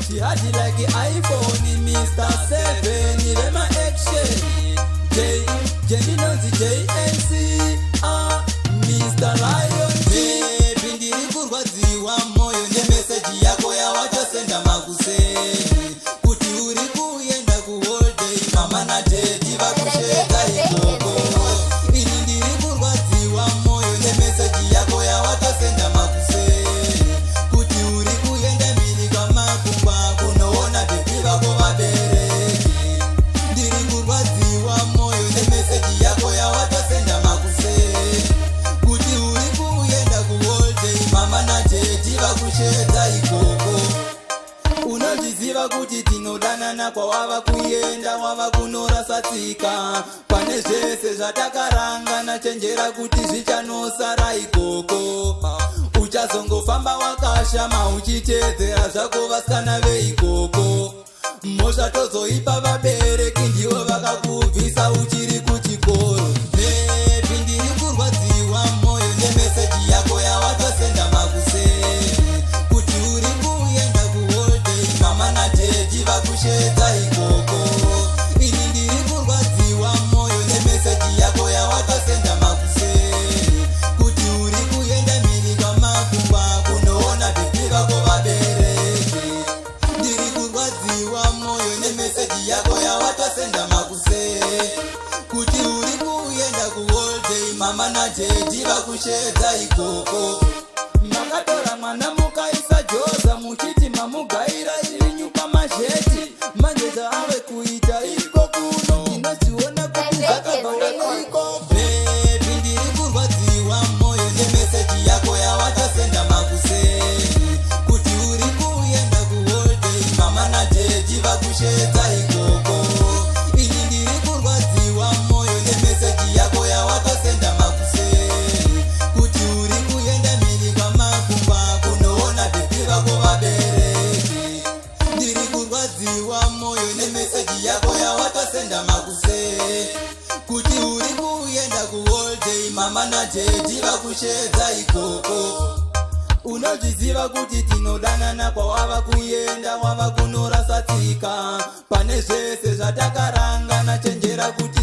She had it like an iPhone, Mr. 7, Rema action. Jenny knows the JNC, Mr. Lion G. Bindiri kurwadziwa moyo nemeseji yako ya watosenda makuseni. Kuti uri kuyenda kuholday, mama na daddy vakusheka ikoko. Bindiri kurwadziwa moyo nemeseji yako ya watosenda makuseni. Kuti uri kuyenda mini kama kumba, kunoona baby vako vabereki. Ndiri kurwadziwa moyo nemeseji yako ya watosenda makuseni. Kuti uri kuyenda kuholday, mama na daddy vakusheka ikoko. Unodziziva kuti tinodanana kwawava kuyenda wava kunorasatsika. Pane zvese zvatakarangana, chenjera kuti zvichanosara ikoko. Uchazongofamba wakashama uchiteedzera zvako vasikana veikoko. Mhosva tozoipa vabereki, ndivo vakakubvisa uchiri kuchikoro. Baby ndiri kurwadziwa moyo nemeseji yako yawatosenda makuseni. Kuti uri kuyenda kuholday, mama na daddy vakushedza ikoko. Ini ndiri kurwadziwa moyo nemeseji yako yawatosenda makuseni. Kuti uri kuyenda mini kwamakumba, kunoona baby vako vabereki. Ndiri kurwadziwa moyo nemeseji yako yawatosenda makuseni. Kuti uri kuyenda kuholday, mama na daddy vakushedza ikoko. Makatora mwana mukaisa joza, muchiti mamugaira iri nyuka mazheti. Manje zvaave kuita iko kuno, ndinoziona kuti zvakabvanga iko. Baby ndiri kurwadziwa moyo nemeseji yako yawatosenda makuseni. Kuti uri kuyenda kuholday, mama na daddy vakushedza ikoko. Ini ndiri kurwadziwa moyo nemeseji yako yawatosenda makuseni. Kuti uri kuyenda mini kwamakumba, kunoona baby vako vabereki. Ndiri kurwadziwa moyo nemeseji yako yawatosenda makuseni. Kuti uri kuyenda kuholday, mama na daddy vakushedza ikoko. Unodziziva kuti tinodanana kwawava kuyenda wava kunorasatsika. Pane zvese zvatakarangana, chenjera kuti